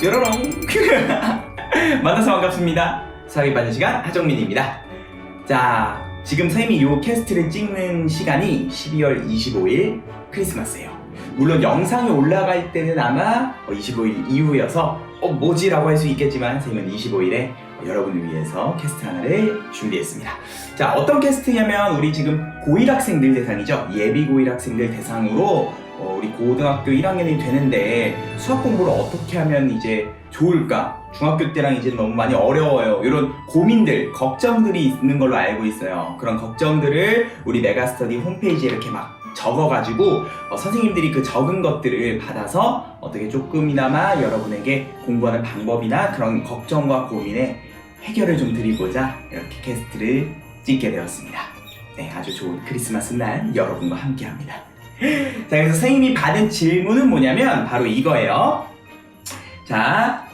뾰로롱 만나서 반갑습니다. 수학에 빠진 시간 하정민입니다. 자, 지금 선생님이 이 캐스트를 찍는 시간이 12월 25일 크리스마스예요. 물론 영상이 올라갈 때는 아마 25일 이후여서 뭐지? 라고 할 수 있겠지만 선생님은 25일에 여러분을 위해서 캐스트 하나를 준비했습니다. 자, 어떤 캐스트냐면 우리 지금 고1 학생들 대상이죠. 예비 고1 학생들 대상으로 우리 고등학교 1학년이 되는데 수학 공부를 어떻게 하면 이제 좋을까? 중학교 때랑 이제 너무 많이 어려워요. 이런 고민들, 걱정들이 있는 걸로 알고 있어요. 그런 걱정들을 우리 메가스터디 홈페이지에 이렇게 막 적어가지고 선생님들이 그 적은 것들을 받아서 어떻게 조금이나마 여러분에게 공부하는 방법이나 그런 걱정과 고민에 해결을 좀 드리고자 이렇게 캐스트를 찍게 되었습니다. 네, 아주 좋은 크리스마스 날 여러분과 함께 합니다. 자, 그래서 선생님이 받은 질문은 뭐냐면 바로 이거예요. 자,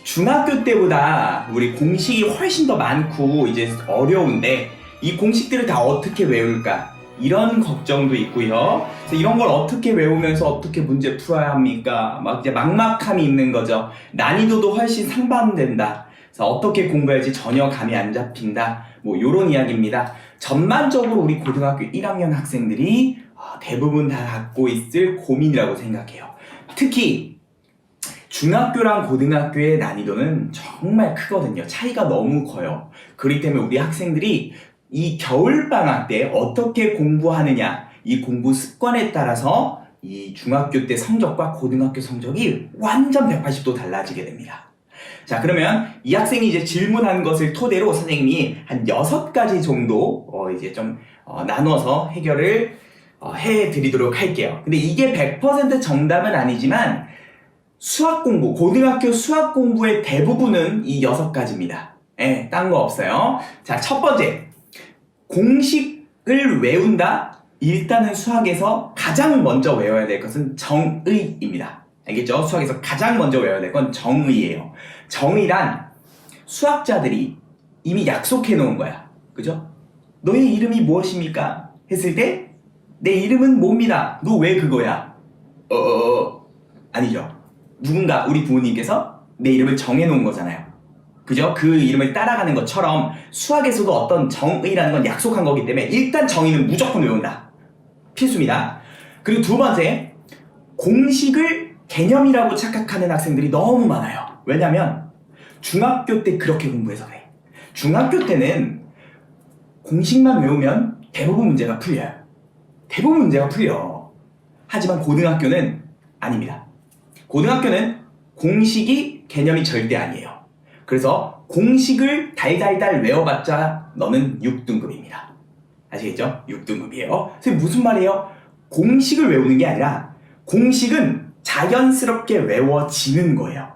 중학교 때보다 우리 공식이 훨씬 더 많고 이제 어려운데 이 공식들을 다 어떻게 외울까? 이런 걱정도 있고요. 그래서 이런 걸 어떻게 외우면서 어떻게 문제 풀어야 합니까? 막 이제 막막함이 있는 거죠. 난이도도 훨씬 상반된다. 그래서 어떻게 공부해야지 전혀 감이 안 잡힌다. 뭐 요런 이야기입니다. 전반적으로 우리 고등학교 1학년 학생들이 대부분 다 갖고 있을 고민이라고 생각해요. 특히 중학교랑 고등학교의 난이도는 정말 크거든요. 차이가 너무 커요. 그렇기 때문에 우리 학생들이 이 겨울방학 때 어떻게 공부하느냐, 이 공부 습관에 따라서 이 중학교 때 성적과 고등학교 성적이 완전 180도 달라지게 됩니다. 자, 그러면 이 학생이 이제 질문한 것을 토대로 선생님이 한 6가지 정도 이제 좀 나눠서 해결을 해드리도록 할게요. 근데 이게 100% 정답은 아니지만 수학 공부, 고등학교 수학 공부의 대부분은 이 6가지입니다. 예, 딴 거 없어요. 자, 첫 번째, 공식을 외운다? 일단은 수학에서 가장 먼저 외워야 될 것은 정의입니다. 알겠죠? 수학에서 가장 먼저 외워야 될 건 정의예요. 정의란 수학자들이 이미 약속해 놓은 거야. 그죠? 너의 이름이 무엇입니까? 했을 때 내 이름은 뭡니다. 너 왜 그거야? 아니죠. 누군가 우리 부모님께서 내 이름을 정해 놓은 거잖아요. 그죠? 그 이름을 따라가는 것처럼 수학에서도 어떤 정의라는 건 약속한 거기 때문에 일단 정의는 무조건 외운다. 필수입니다. 그리고 두 번째, 공식을 개념이라고 착각하는 학생들이 너무 많아요. 왜냐면 중학교 때 그렇게 공부해서 그래. 중학교 때는 공식만 외우면 대부분 문제가 풀려요. 대부분 문제가 풀려. 하지만 고등학교는 아닙니다. 고등학교는 공식이 개념이 절대 아니에요. 그래서 공식을 달달달 외워봤자 너는 6등급입니다. 아시겠죠? 6등급이에요. 선생님 무슨 말이에요? 공식을 외우는 게 아니라 공식은 자연스럽게 외워지는 거예요.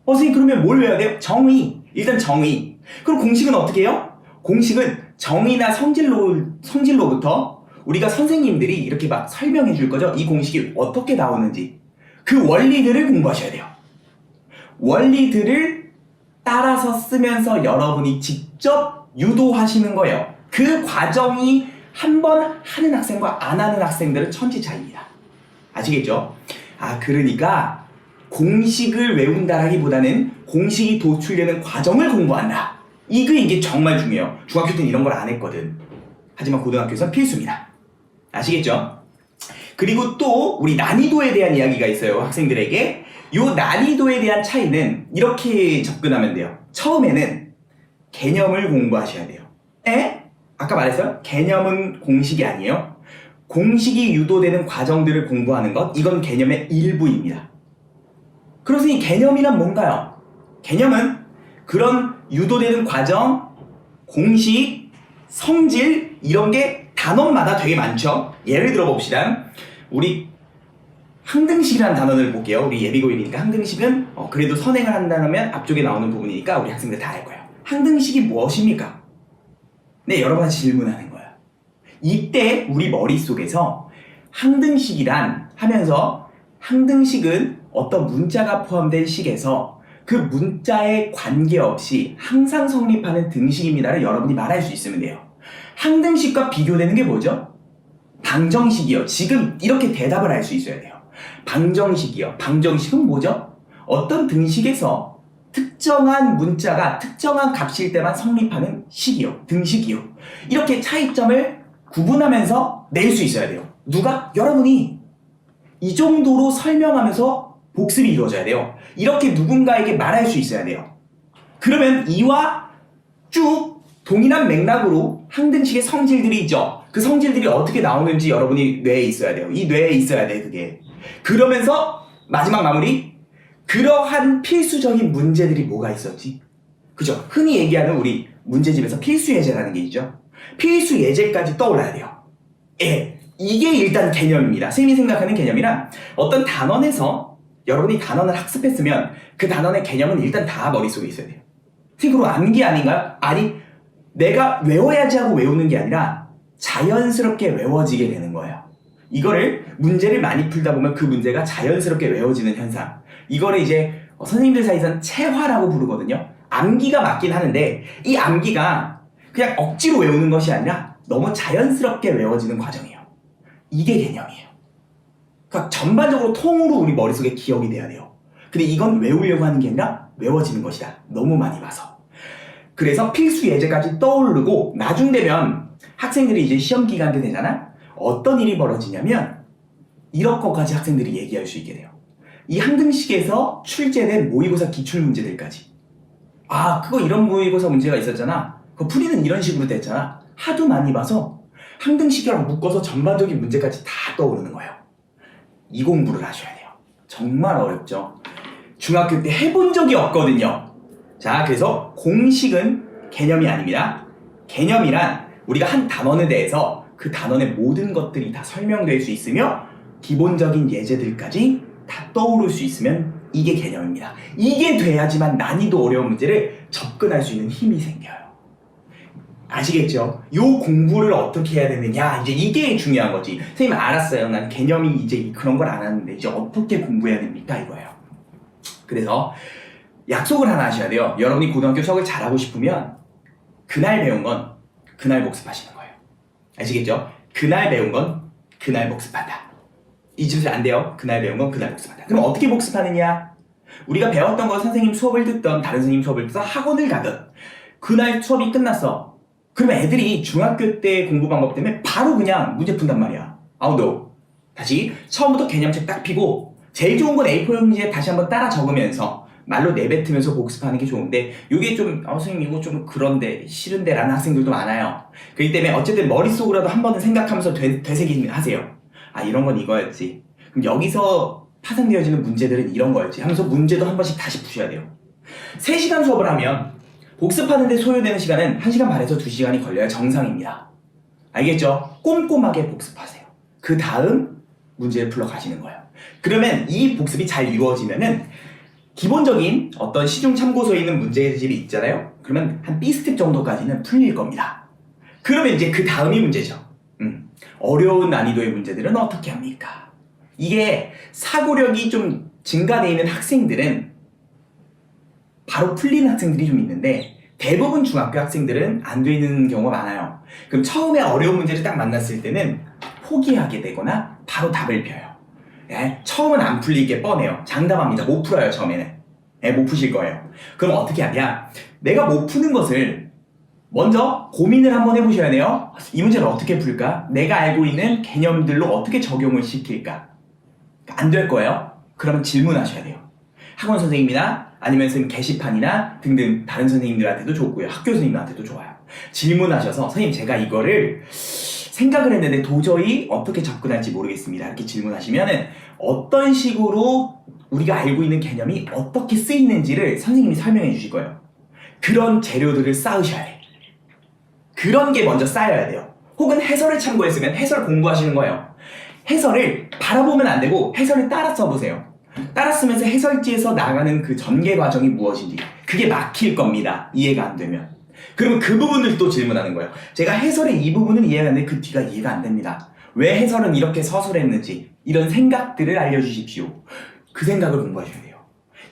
선생님 그러면 뭘 외워야 돼요? 정의. 일단 정의. 그럼 공식은 어떻게 해요? 공식은 정의나 성질로부터 우리가 선생님들이 이렇게 막 설명해 줄 거죠. 이 공식이 어떻게 나오는지. 그 원리들을 공부하셔야 돼요. 원리들을 따라서 쓰면서 여러분이 직접 유도하시는 거예요. 그 과정이 한 번 하는 학생과 안 하는 학생들은 천지 차이입니다. 아시겠죠? 그러니까 공식을 외운다라기보다는 공식이 도출되는 과정을 공부한다. 이게 정말 중요해요. 중학교 때는 이런 걸 안 했거든. 하지만 고등학교에서는 필수입니다. 아시겠죠? 그리고 또 우리 난이도에 대한 이야기가 있어요. 학생들에게. 이 난이도에 대한 차이는 이렇게 접근하면 돼요. 처음에는 개념을 공부하셔야 돼요. 아까 말했어요? 개념은 공식이 아니에요. 공식이 유도되는 과정들을 공부하는 것, 이건 개념의 일부입니다. 그래서 이 개념이란 뭔가요? 개념은 그런 유도되는 과정, 공식, 성질 이런 게 단원마다 되게 많죠. 예를 들어 봅시다. 우리 항등식이라는 단원을 볼게요. 우리 예비고일이니까 항등식은 그래도 선행을 한다면 앞쪽에 나오는 부분이니까 우리 학생들 다 알 거예요. 항등식이 무엇입니까? 네, 여러 가지 질문하는 거예요. 이때 우리 머릿속에서 항등식이란 하면서 항등식은 어떤 문자가 포함된 식에서 그 문자에 관계없이 항상 성립하는 등식입니다를 여러분이 말할 수 있으면 돼요. 항등식과 비교되는 게 뭐죠? 방정식이요. 지금 이렇게 대답을 할 수 있어야 돼요. 방정식이요. 방정식은 뭐죠? 어떤 등식에서 특정한 문자가 특정한 값일 때만 성립하는 식이요. 등식이요. 이렇게 차이점을 구분하면서 낼 수 있어야 돼요. 누가? 여러분이 이 정도로 설명하면서 복습이 이루어져야 돼요. 이렇게 누군가에게 말할 수 있어야 돼요. 그러면 이와 쭉 동일한 맥락으로 항등식의 성질들이 있죠. 그 성질들이 어떻게 나오는지 여러분이 뇌에 있어야 돼요. 이 뇌에 있어야 돼, 그게. 그러면서 마지막 마무리. 그러한 필수적인 문제들이 뭐가 있었지? 그죠? 흔히 얘기하는 우리 문제집에서 필수 예제라는 게 있죠. 필수 예제까지 떠올라야 돼요. 예, 이게 일단 개념입니다. 쌤이 생각하는 개념이란 어떤 단원에서 여러분이 단원을 학습했으면 그 단원의 개념은 일단 다 머릿속에 있어야 돼요. 그럼 암기 아닌가요? 아니, 내가 외워야지 하고 외우는 게 아니라 자연스럽게 외워지게 되는 거예요. 이거를 문제를 많이 풀다 보면 그 문제가 자연스럽게 외워지는 현상. 이거를 이제 선생님들 사이에서는 체화라고 부르거든요. 암기가 맞긴 하는데 이 암기가 그냥 억지로 외우는 것이 아니라 너무 자연스럽게 외워지는 과정이에요. 이게 개념이에요. 그러니까 전반적으로 통으로 우리 머릿속에 기억이 돼야 돼요. 근데 이건 외우려고 하는 게 아니라 외워지는 것이다. 너무 많이 봐서. 그래서 필수 예제까지 떠오르고 나중 되면 학생들이 이제 시험 기간 때 되잖아? 어떤 일이 벌어지냐면 이런 것까지 학생들이 얘기할 수 있게 돼요. 이 항등식에서 출제된 모의고사 기출문제들까지. 아, 그거 이런 모의고사 문제가 있었잖아. 그거 풀이는 이런 식으로 됐잖아. 하도 많이 봐서 항등식이랑 묶어서 전반적인 문제까지 다 떠오르는 거예요. 이 공부를 하셔야 돼요. 정말 어렵죠. 중학교 때 해본 적이 없거든요. 자, 그래서 공식은 개념이 아닙니다. 개념이란 우리가 한 단원에 대해서 그 단원의 모든 것들이 다 설명될 수 있으며 기본적인 예제들까지 다 떠오를 수 있으면 이게 개념입니다. 이게 돼야지만 난이도 어려운 문제를 접근할 수 있는 힘이 생겨요. 아시겠죠? 요 공부를 어떻게 해야 되느냐, 이제 이게 중요한 거지. 선생님 알았어요. 난 개념이 이제 그런 걸 안 하는데 이제 어떻게 공부해야 됩니까? 이거예요. 그래서 약속을 하나 하셔야 돼요. 여러분이 고등학교 수학을 잘하고 싶으면 그날 배운 건 그날 복습하시는 거예요. 아시겠죠? 그날 배운 건 그날 복습한다. 잊으면 안 돼요. 그날 배운 건 그날 복습한다. 그럼 어떻게 복습하느냐? 우리가 배웠던 거 선생님 수업을 듣던 다른 선생님 수업을 듣던 학원을 가든 그날 수업이 끝났어. 그러면 애들이 중학교 때 공부 방법 때문에 바로 그냥 문제 푼단 말이야. 아웃도. 다시 처음부터 개념책 딱 피고 제일 좋은 건 A4 용지에 다시 한번 따라 적으면서 말로 내뱉으면서 복습하는 게 좋은데 이게 좀 선생님 이거 좀 그런데 싫은데 라는 학생들도 많아요. 그렇기 때문에 어쨌든 머릿속으로라도 한 번은 생각하면서 되새김 하세요. 아, 이런 건 이거였지. 그럼 여기서 파생되어지는 문제들은 이런 거였지 하면서 문제도 한 번씩 다시 푸셔야 돼요. 3시간 수업을 하면 복습하는 데 소요되는 시간은 1시간 반에서 2시간이 걸려야 정상입니다. 알겠죠? 꼼꼼하게 복습하세요. 그 다음 문제를 풀러 가시는 거예요. 그러면 이 복습이 잘 이루어지면은 기본적인 어떤 시중 참고서에 있는 문제집이 있잖아요. 그러면 한 B스텝 정도까지는 풀릴 겁니다. 그러면 이제 그 다음이 문제죠. 어려운 난이도의 문제들은 어떻게 합니까? 이게 사고력이 좀 증가되어 있는 학생들은 바로 풀리는 학생들이 좀 있는데 대부분 중학교 학생들은 안 되는 경우가 많아요. 그럼 처음에 어려운 문제를 딱 만났을 때는 포기하게 되거나 바로 답을 펴요. 예? 처음은 안 풀리게 뻔해요. 장담합니다. 못 풀어요, 처음에는. 예, 못 푸실 거예요. 그럼 어떻게 하냐? 내가 못 푸는 것을 먼저 고민을 한번 해보셔야 돼요. 이 문제를 어떻게 풀까? 내가 알고 있는 개념들로 어떻게 적용을 시킬까? 안 될 거예요? 그러면 질문하셔야 돼요. 학원 선생님이나 아니면 선생님 게시판이나 등등 다른 선생님들한테도 좋고요. 학교 선생님한테도 좋아요. 질문하셔서 선생님 제가 이거를 생각을 했는데 도저히 어떻게 접근할지 모르겠습니다. 이렇게 질문하시면은 어떤 식으로 우리가 알고 있는 개념이 어떻게 쓰이는지를 선생님이 설명해 주실 거예요. 그런 재료들을 쌓으셔야 돼요. 그런 게 먼저 쌓여야 돼요. 혹은 해설을 참고했으면 해설 공부하시는 거예요. 해설을 바라보면 안 되고 해설을 따라 써보세요. 따라 쓰면서 해설지에서 나가는 그 전개 과정이 무엇인지 그게 막힐 겁니다. 이해가 안 되면. 그러면 그 부분을 또 질문하는 거예요. 제가 해설의 이 부분은 이해가 되는데 그 뒤가 이해가 안 됩니다. 왜 해설은 이렇게 서술했는지 이런 생각들을 알려주십시오. 그 생각을 공부하셔야 돼요.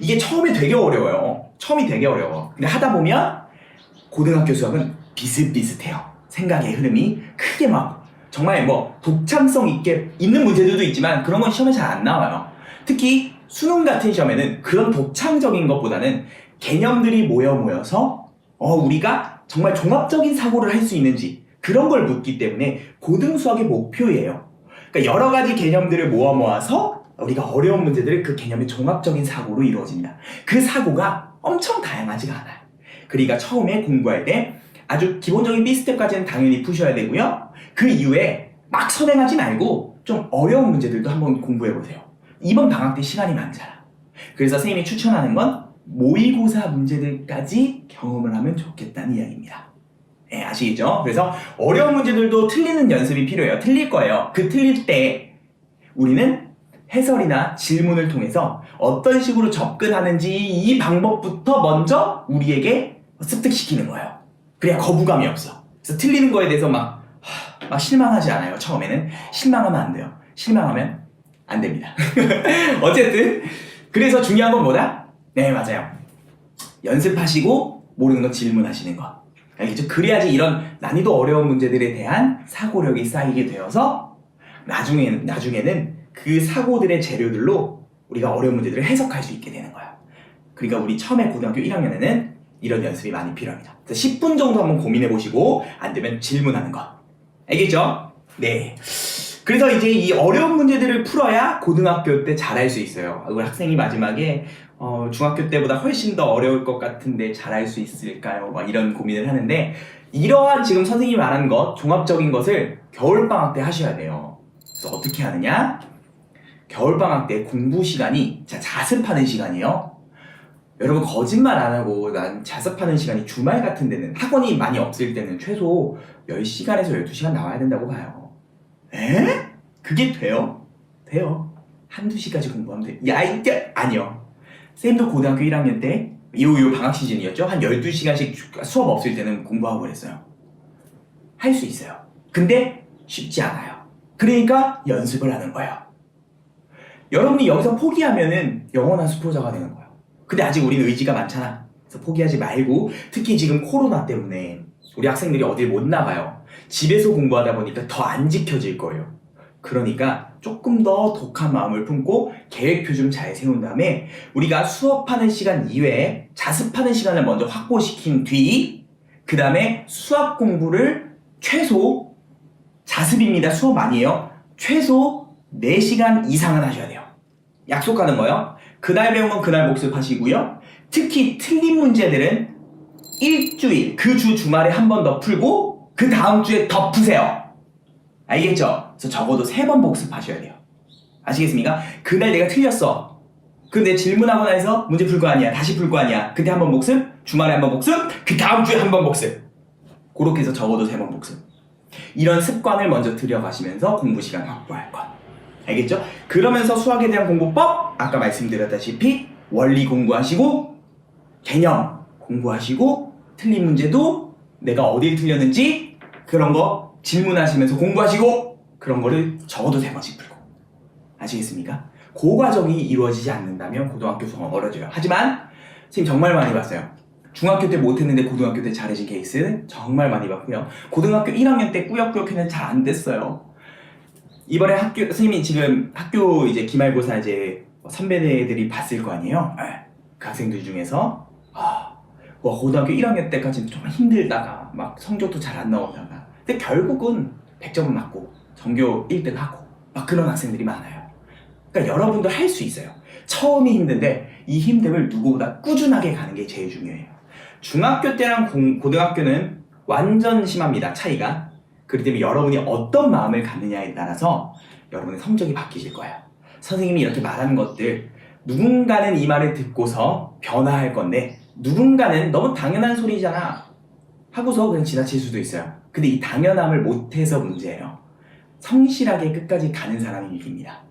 이게 처음에 되게 어려워요. 처음이 되게 어려워. 근데 하다 보면 고등학교 수학은 비슷비슷해요. 생각의 흐름이 크게 막 정말 뭐 독창성 있게 있는 문제들도 있지만 그런 건 시험에 잘 안 나와요. 특히 수능 같은 시험에는 그런 독창적인 것보다는 개념들이 모여서 우리가 정말 종합적인 사고를 할 수 있는지 그런 걸 묻기 때문에 고등수학의 목표예요. 그러니까 여러 가지 개념들을 모아서 우리가 어려운 문제들을 그 개념의 종합적인 사고로 이루어집니다. 그 사고가 엄청 다양하지가 않아요. 그러니까 처음에 공부할 때 아주 기본적인 B스텝까지는 당연히 푸셔야 되고요. 그 이후에 막 선행하지 말고 좀 어려운 문제들도 한번 공부해보세요. 이번 방학 때 시간이 많잖아. 그래서 선생님이 추천하는 건 모의고사 문제들까지 경험을 하면 좋겠다는 이야기입니다. 네, 아시겠죠? 그래서 어려운 문제들도 틀리는 연습이 필요해요. 틀릴 거예요. 그 틀릴 때 우리는 해설이나 질문을 통해서 어떤 식으로 접근하는지 이 방법부터 먼저 우리에게 습득시키는 거예요. 그래야 거부감이 없어. 그래서 틀리는 거에 대해서 막 실망하지 않아요. 처음에는 실망하면 안 돼요. 실망하면 안 됩니다. 어쨌든 그래서 중요한 건 뭐다? 네, 맞아요. 연습하시고 모르는 거 질문하시는 거. 알겠죠? 그래야지 이런 난이도 어려운 문제들에 대한 사고력이 쌓이게 되어서 나중에는 그 사고들의 재료들로 우리가 어려운 문제들을 해석할 수 있게 되는 거야. 그러니까 우리 처음에 고등학교 1학년에는 이런 연습이 많이 필요합니다. 그래서 10분 정도 한번 고민해 보시고 안 되면 질문하는 거. 알겠죠? 네. 그래서 이제 이 어려운 문제들을 풀어야 고등학교 때 잘할 수 있어요. 우리 학생이 마지막에 중학교 때보다 훨씬 더 어려울 것 같은데 잘할 수 있을까요? 막 이런 고민을 하는데 이러한 지금 선생님이 말한 것, 종합적인 것을 겨울방학 때 하셔야 돼요. 그래서 어떻게 하느냐? 겨울방학 때 공부 시간이 자습하는 시간이에요. 여러분 거짓말 안 하고 난 자습하는 시간이 주말 같은 데는 학원이 많이 없을 때는 최소 10시간에서 12시간 나와야 된다고 봐요. 에? 그게 돼요? 돼요. 한두 시까지 공부하면 돼. 야, 이게 아니요. 쌤도 고등학교 1학년 때 요 방학 시즌이었죠? 한 12시간씩 수업 없을 때는 공부하고 그랬어요. 할 수 있어요. 근데 쉽지 않아요. 그러니까 연습을 하는 거예요. 여러분이 여기서 포기하면은 영원한 수포자가 되는 거예요. 근데 아직 우리는 의지가 많잖아. 그래서 포기하지 말고 특히 지금 코로나 때문에 우리 학생들이 어딜 못 나가요. 집에서 공부하다 보니까 더 안 지켜질 거예요. 그러니까 조금 더 독한 마음을 품고 계획표 좀 잘 세운 다음에 우리가 수업하는 시간 이외에 자습하는 시간을 먼저 확보시킨 뒤 그 다음에 수학 공부를 최소 자습입니다. 수업 아니에요. 최소 4시간 이상은 하셔야 돼요. 약속하는 거요. 그날 배운 건 그날 복습하시고요. 특히 틀린 문제들은 일주일, 그 주 주말에 한 번 더 풀고 그 다음 주에 더 푸세요. 알겠죠? 그래서 적어도 3번 복습하셔야 돼요. 아시겠습니까? 그날 내가 틀렸어. 근데 질문하고 나서 문제 풀 거 아니야. 다시 풀 거 아니야. 그때 한 번 복습, 주말에 한 번 복습, 그 다음 주에 한 번 복습. 그렇게 해서 적어도 3번 복습. 이런 습관을 먼저 들여가시면서 공부 시간 확보할 것. 알겠죠? 그러면서 수학에 대한 공부법, 아까 말씀드렸다시피 원리 공부하시고 개념 공부하시고 틀린 문제도 내가 어딜 틀렸는지 그런 거 질문하시면서 공부하시고 그런 거를 적어도 3번씩 풀고. 아시겠습니까? 그 과정이 이루어지지 않는다면 고등학교 수학은 어려져요. 하지만 선생님 정말 많이 봤어요. 중학교 때 못했는데 고등학교 때 잘해진 케이스 정말 많이 봤고요. 고등학교 1학년 때 꾸역꾸역 했는데 잘 안 됐어요. 이번에 선생님이 지금 학교 이제 기말고사 이제 선배들이 봤을 거 아니에요? 그 학생들 중에서 고등학교 1학년 때까지는 정말 힘들다가 막 성적도 잘 안 나오다가 근데 결국은 100점은 맞고 전교 1등 하고 막 그런 학생들이 많아요. 그러니까 여러분도 할 수 있어요. 처음이 힘든데 이 힘듦을 누구보다 꾸준하게 가는 게 제일 중요해요. 중학교 때랑 고등학교는 완전 심합니다. 차이가. 그렇기 때문에 여러분이 어떤 마음을 갖느냐에 따라서 여러분의 성적이 바뀌실 거예요. 선생님이 이렇게 말하는 것들 누군가는 이 말을 듣고서 변화할 건데 누군가는 너무 당연한 소리잖아 하고서 그냥 지나칠 수도 있어요. 근데 이 당연함을 못해서 문제예요. 성실하게 끝까지 가는 사람이 이깁니다.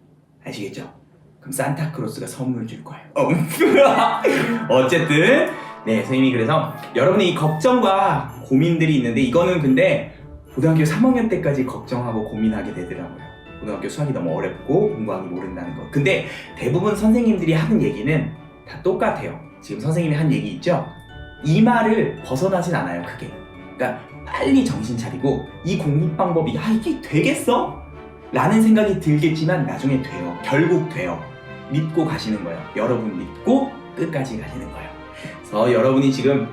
아시겠죠? 그럼 산타크로스가 선물 줄 거예요. 어쨌든 네, 선생님이 그래서 여러분의 이 걱정과 고민들이 있는데 이거는 근데 고등학교 3학년 때까지 걱정하고 고민하게 되더라고요. 고등학교 수학이 너무 어렵고 공부하기 모른다는 거. 근데 대부분 선생님들이 하는 얘기는 다 똑같아요. 지금 선생님이 한 얘기 있죠? 이 말을 벗어나진 않아요, 크게. 그러니까 빨리 정신 차리고 이 공부 방법이 이게 되겠어? 라는 생각이 들겠지만 나중에 돼요. 결국 돼요. 믿고 가시는 거예요. 여러분 믿고 끝까지 가시는 거예요. 그래서 여러분이 지금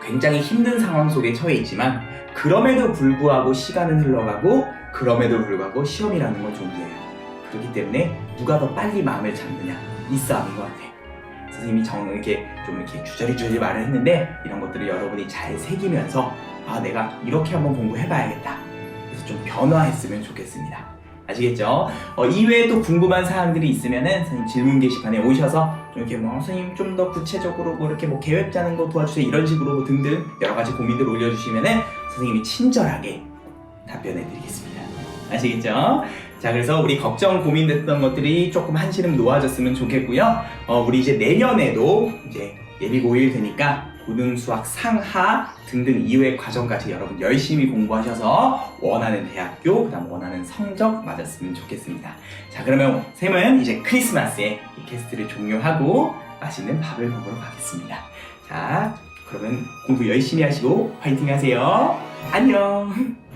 굉장히 힘든 상황 속에 처해 있지만 그럼에도 불구하고 시간은 흘러가고 그럼에도 불구하고 시험이라는 건 존재해요. 그렇기 때문에 누가 더 빨리 마음을 잡느냐 이 싸움인 것 같아요. 선생님이 이렇게 주저리주저리 말을 했는데 이런 것들을 여러분이 잘 새기면서 내가 이렇게 한번 공부해봐야겠다. 그래서 좀 변화했으면 좋겠습니다. 아시겠죠? 이외에 또 궁금한 사항들이 있으면은 선생님 질문 게시판에 오셔서 좀 이렇게 선생님 좀 더 구체적으로 이렇게 계획 짜는 거 도와주세요 이런 식으로 등등 여러 가지 고민들 올려주시면은 선생님이 친절하게 답변해 드리겠습니다. 아시겠죠? 자, 그래서 우리 걱정 고민됐던 것들이 조금 한시름 놓아졌으면 좋겠고요. 우리 이제 내년에도 이제 예비 고1 되니까 고등 수학 상하 등등 이외의 과정까지 여러분 열심히 공부하셔서 원하는 대학교, 그다음 원하는 성적 맞았으면 좋겠습니다. 자, 그러면 쌤은 이제 크리스마스에 이 캐스트를 종료하고 맛있는 밥을 먹으러 가겠습니다. 자, 그러면 공부 열심히 하시고 화이팅 하세요. 안녕.